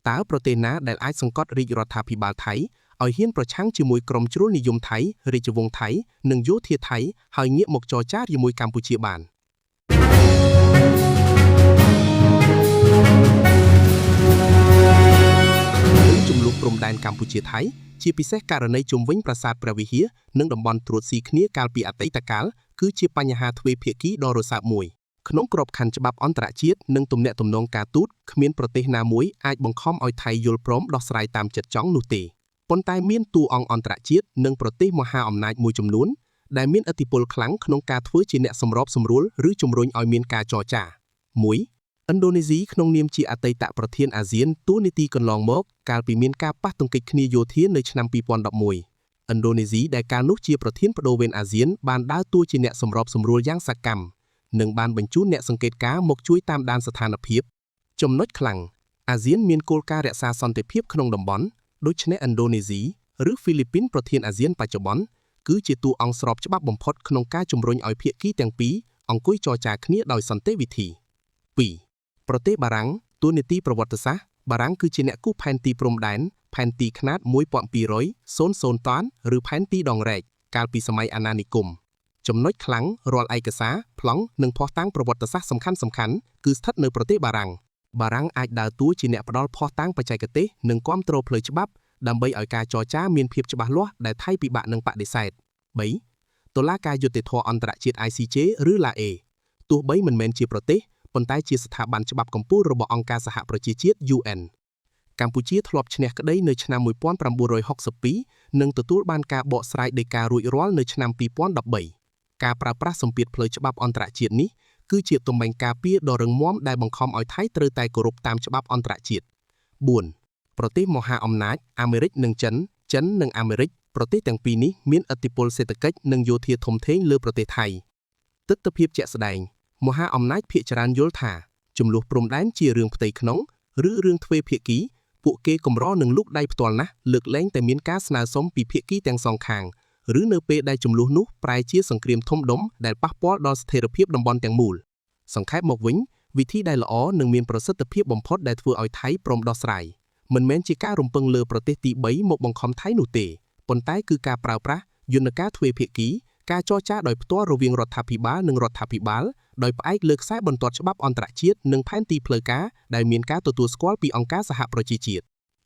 តើប្រទេសណាដែលអាចសង្កត់រាជរដ្ឋាភិបាលថៃឲ្យហ៊ានប្រឆាំងជាមួយក្រុមជ្រុលនិយមថៃរាជវង្សថៃនិងយោធាថៃហើយងាកមកចរចាជាមួយកម្ពុជាបានចំនួនព្រំដែនកម្ពុជាថៃជាពិសេសករណីជំវិញប្រាសាទព្រះវិហារនិងតំបន់ត្រួតស៊ីគ្នាកាលពីអតីតកាលគឺជាបញ្ហាទ្វេភាគីដ៏រសើបមួយក្នុងក្របខ័ណ្ឌច្បាប់អន្តរជាតិនិងទំនាក់ទំនងការទូតគ្មានប្រទេសណាមួយអាចបង្ខំឲ្យថៃយល់ព្រមដោះស្រាយតាមចិត្តចង់នោះទេប៉ុន្តែមានតួអង្គអន្តរជាតិនិងប្រទេសមហាអំណាចមួយចំនួនដែលមានឥទ្ធិពលខ្លាំងក្នុងការធ្វើជាអ្នកសម្របសម្រួលឬជំរុញឲ្យមានការចរចា1ឥណ្ឌូនេស៊ីក្នុងនាមជាអតីតប្រធានអាស៊ានតួនាទីកន្លងមកកាលពីមានការប៉ះទង្គិចគ្នាយោធានៅឆ្នាំ2011ឥណ្ឌូនេស៊ីដែលកាលនោះជាប្រធានបដូវវេនអាស៊ានបានដើរតួជាអ្នកសម្របសម្រួលយ៉ាងសកម្មនិងបានបញ្ជូនអ្នកសង្កេតការណ៍មកជួយតាមដានស្ថានភាពចំណុចខ្លាំងអាស៊ានមានគោលការណ៍រក្សាសន្តិភាពក្នុងតំបន់ដូច្នេះឥណ្ឌូនេស៊ីឬហ្វីលីពីនប្រធានអាស៊ានបច្ចុប្បន្នគឺជាតួអង្គស្របច្បាប់បំផុតក្នុងការជំរុញឲ្យភាគីទាំងពីរអង្គុយចរចាគ្នាដោយសន្តិវិធី2ប្រទេសបារាំងតួនាទីប្រវត្តិសាស្ត្របារាំងគឺជាអ្នកគូសផែនទីព្រំដែនផែនទីខ្នាត1200 តានឬផែនទីដងរែកកាលពីសម័យអាណានិគមចំណុចខ្លាំងរាល់ឯកសារប្លង់និងភស្តុតាងប្រវត្តិសាស្ត្រសំខាន់គឺស្ថិតនៅប្រទេសបារាំងអាចដើរតួជាអ្នកផ្ដល់ភស្តុតាងបច្ចេកទេសនិងគាំទ្រផ្លូវច្បាប់ដើម្បីឲ្យការចរចាមានភាពច្បាស់លាស់ដែលថៃពិបាកនឹងបដិសេធ3តុលាការយុត្តិធម៌អន្តរជាតិ ICJ ឬ LAA ទោះបីមិនមែនជាប្រទេសប៉ុន្តែជាស្ថាប័នច្បាប់កំពូលរបស់អង្គការសហប្រជាជាតិ UN កម្ពុជាធ្លាប់ឈ្នះក្តីនៅឆ្នាំ1962និងទទួលបានការបកស្រាយដីការួចរាល់នៅឆ្នាំ2013ការប្រើប្រាស់សម្ពាធផ្លូវច្បាប់អន្តរជាតិនេះគឺជាទំបែងការពារដ៏រឹងមាំដែលបង្ខំឲ្យថៃត្រូវតែគោរពតាមច្បាប់អន្តរជាតិ4ប្រទេសមហាអំណាចអាមេរិកនិងចិននិងអាមេរិកប្រទេសទាំងពីរនេះមានឥទ្ធិពលសេដ្ឋកិច្ចនិងយោធាធំធេងលើប្រទេសថៃទស្សនវិជ្ជាជាក់ស្ដែងមហាអំណាចភាគច្រើនយល់ថាចំនួនព្រំដែនជារឿងផ្ទៃក្នុងឬរឿងទ្វេភាគីពួកគេកម្រនឹងលូកដៃផ្ទាល់ណាស់លើកលែងតែមានការស្នើសុំពីភាគីទាំងសងខាងឬនៅពេលដែលចំនួននោះប្រែជាសង្គ្រាមធំដុំដែលប៉ះពាល់ដល់ស្ថិរភាពតំបន់ទាំងមូលសង្ខេបមកវិញវិធីដែលល្អនិងមានប្រសិទ្ធភាពបំផុតដែលធ្វើឲ្យថៃព្រមដោះស្រាយមិនមែនជាការរំពឹងលើប្រទេសទី3មកបង្ខំថៃនោះទេប៉ុន្តែគឺការប្រើប្រាស់យន្តការទ្វេភាគីការចរចាដោយផ្ទាល់រវាងរដ្ឋាភិបាលនិងរដ្ឋាភិបាលដោយផ្អែកលើខ្សែបន្ទាត់ច្បាប់អន្តរជាតិនិងផែនទីផ្លូវការដែលមានការទទួលស្គាល់ពីអង្គការសហប្រជាជាតិ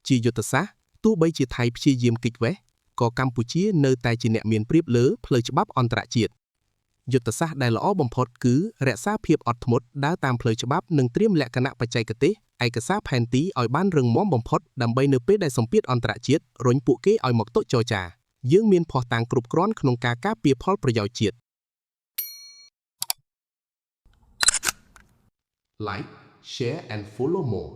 ជាយុទ្ធសាស្ត្រទោះបីជាថៃព្យាយាមគេចវេះក៏កម្ពុជានៅតែជាអ្នកមានប្រៀបលើផ្លូវច្បាប់អន្តរជាតិយុទ្ធសាស្ត្រដែលល្អបំផុតគឺរក្សាភាពអត់ធ្មត់ដើរតាមផ្លូវច្បាប់និងត្រៀមលក្ខណៈបច្ចេកទេសឯកសារផែនទីឲ្យបានរឹងមាំបំផុតដើម្បីនៅពេលដែលសម្ពាធអន្តរជាតិរុញពួកគេឲ្យមកតុចរចាយើងមានភស្តុតាងគ្រប់គ្រាន់ក្នុងការការពារផលប្រយោជន៍ជាតិ Like, share and follow more